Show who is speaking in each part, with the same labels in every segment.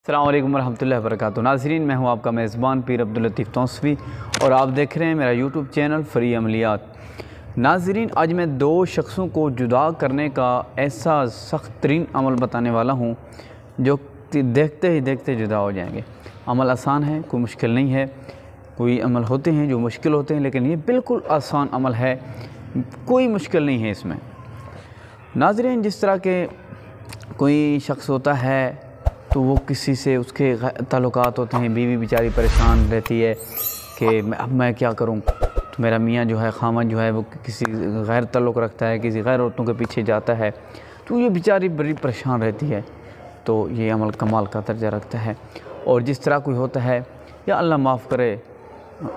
Speaker 1: अस्सलाम वालेकुम वरहमतुल्लाहि वबरकातुहू। नाज़रीन, मैं हूं आपका मेज़बान पीर अब्दुल लतीफ़ तौसफ़ी और आप देख रहे हैं मेरा यूट्यूब चैनल फ़री अमलियात। नाज़रीन, आज मैं दो शख्सों को जुदा करने का ऐसा सख्त तरीन अमल बताने वाला हूं जो देखते ही देखते जुदा हो जाएंगे। अमल आसान है, कोई मुश्किल नहीं है। कोई अमल होते हैं जो मुश्किल होते हैं, लेकिन ये बिल्कुल आसान अमल है, कोई मुश्किल नहीं है इसमें। नाज़रीन, जिस तरह के कोई शख्स होता है तो वो किसी से उसके ताल्लुकात होते हैं, बीवी बेचारी परेशान रहती है कि अब मैं क्या करूं। तो मेरा मियाँ जो है, खामन जो है, वो किसी गैर ताल्लुक़ रखता है, किसी गैर औरतों के पीछे जाता है, तो ये बेचारी बड़ी परेशान रहती है। तो ये अमल कमाल का दर्जा रखता है। और जिस तरह कोई होता है, या अल्लाह माफ़ करे,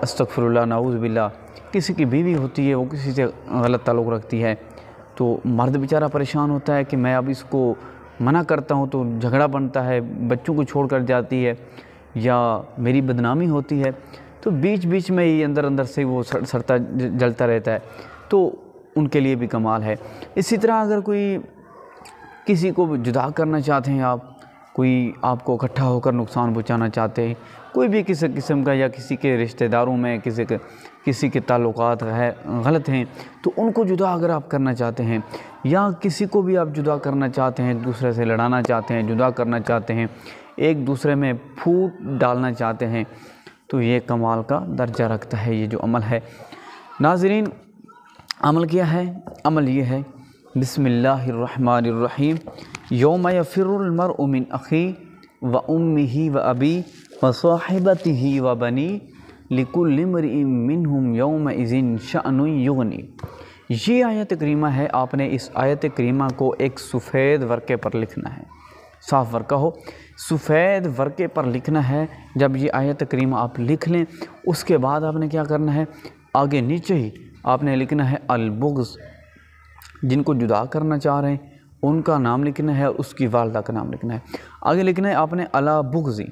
Speaker 1: अस्तग़फ़िरुल्लाह, नाऊज़ बिल्लाह, किसी की बीवी होती है, वो किसी से गलत ताल्लुक़ रखती है, तो मर्द बेचारा परेशान होता है कि मैं अब इसको मना करता हूँ तो झगड़ा बनता है, बच्चों को छोड़कर जाती है या मेरी बदनामी होती है। तो बीच बीच में ही अंदर अंदर से वो सड़ता जलता रहता है। तो उनके लिए भी कमाल है। इसी तरह अगर कोई किसी को जुदा करना चाहते हैं आप, कोई आपको इकट्ठा होकर नुकसान पहुँचाना चाहते हैं, कोई भी किसी किस्म का, या किसी के रिश्तेदारों में किसी के ताल्लुकात गलत हैं, तो उनको जुदा अगर आप करना चाहते हैं, या किसी को भी आप जुदा करना चाहते हैं, एक दूसरे से लड़ाना चाहते हैं, जुदा करना चाहते हैं, एक दूसरे में फूट डालना चाहते हैं, तो ये कमाल का दर्जा रखता है ये जो अमल है। नाज़रीन, अमल क्या है? अमल ये है, बिस्मिल्लाहिर्रहमानिर्रहीम, यौम यफ़िरुल मर्उ मिन अख़ी व उम्मिही व अबी व साहिबतिही व बनी लिकुल्लि इम्रिइन मिनहुम यौमइज़िन शअनुन युग़नी। ये आयत करीमा है। आपने इस आयत करीमा को एक सफ़ेद वर्क़े पर लिखना है, साफ़ वर्क़ा हो, सफ़ेद वर्क़े पर लिखना है। जब ये आयत करीमा आप लिख लें, उसके बाद आपने क्या करना है, आगे नीचे ही आपने लिखना है अल-बुग़्ज़। जिनको जुदा करना चाह रहे हैं उनका नाम लिखना है और उसकी वालदा का नाम लिखना है। आगे लिखना है आपने अला बुग़्ज़ी,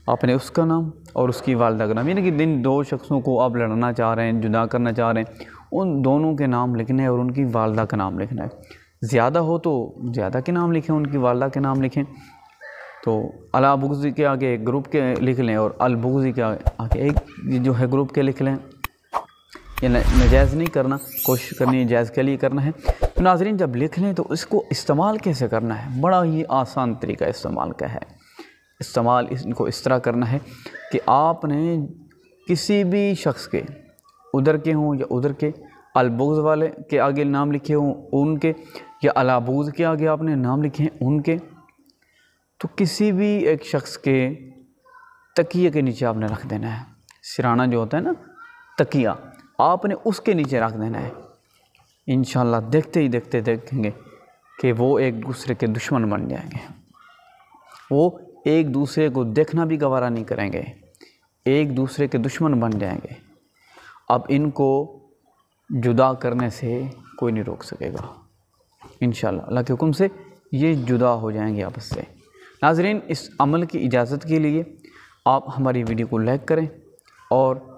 Speaker 1: आपने उसका नाम और उसकी वालदा का नाम, यानी कि जिन दो शख्सों को आप लड़ना चाह रहे हैं, जुदा करना चाह रहे हैं, उन दोनों के नाम लिखने हैं और उनकी वालदा का नाम लिखना है। ज़्यादा हो तो ज़्यादा के नाम लिखें, उनकी वालदा के नाम लिखें। तो अला बुग़्ज़ी के आगे एक ग्रुप के लिख लें और अल बुग़्ज़ी के आगे एक जो है ग्रुप के लिख लें। ये नजायज़ नहीं करना, कोशिश करनी है जायज़ के लिए करना है। तो नाज़रीन, जब लिख लें तो इसको इस्तेमाल कैसे करना है? बड़ा ही आसान तरीका इस्तेमाल का है। इस्तेमाल इनको इस तरह करना है कि आपने किसी भी शख्स के, उधर के हों या उधर के, अल-बुग़्ज़ वाले के आगे नाम लिखे हों उनके, या अला बुग़्ज़ के आगे आपने नाम लिखे हैं उनके, तो किसी भी एक शख्स के तकिए के नीचे आपने रख देना है। सिराना जो होता है ना, तकिया, आपने उसके नीचे रख देना है। इंशाअल्लाह देखते ही देखते देखेंगे कि वो एक दूसरे के दुश्मन बन जाएंगे। वो एक दूसरे को देखना भी गवारा नहीं करेंगे, एक दूसरे के दुश्मन बन जाएंगे। अब इनको जुदा करने से कोई नहीं रोक सकेगा। इंशाअल्लाह अल्लाह के हुक्म से ये जुदा हो जाएंगे आपस से। नाज़रीन, इस अमल की इजाज़त के लिए आप हमारी वीडियो को लाइक करें और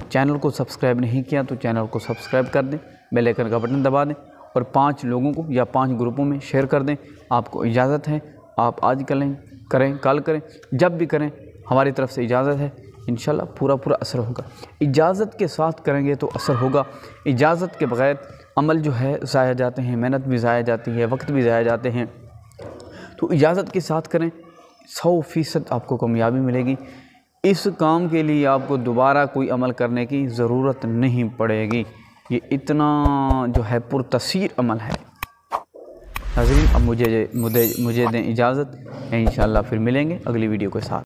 Speaker 1: चैनल को सब्सक्राइब नहीं किया तो चैनल को सब्सक्राइब कर दें, बेल आइकन का बटन दबा दें और 5 लोगों को या 5 ग्रुपों में शेयर कर दें। आपको इजाज़त है, आप आज करें, कल करें, जब भी करें, हमारी तरफ से इजाज़त है। इंशाअल्लाह पूरा असर होगा। इजाज़त के साथ करेंगे तो असर होगा। इजाज़त के बग़ैर अमल जो है ज़ाया जाते हैं, मेहनत भी ज़ाया जाती है, वक्त भी ज़ाया जाते हैं। तो इजाज़त के साथ करें, 100% आपको कामयाबी मिलेगी। इस काम के लिए आपको दोबारा कोई अमल करने की ज़रूरत नहीं पड़ेगी। ये इतना जो है पुरतसीर अमल है। नाज़रीन, अब मुझे दें इजाज़त। इंशाअल्लाह फिर मिलेंगे अगली वीडियो के साथ।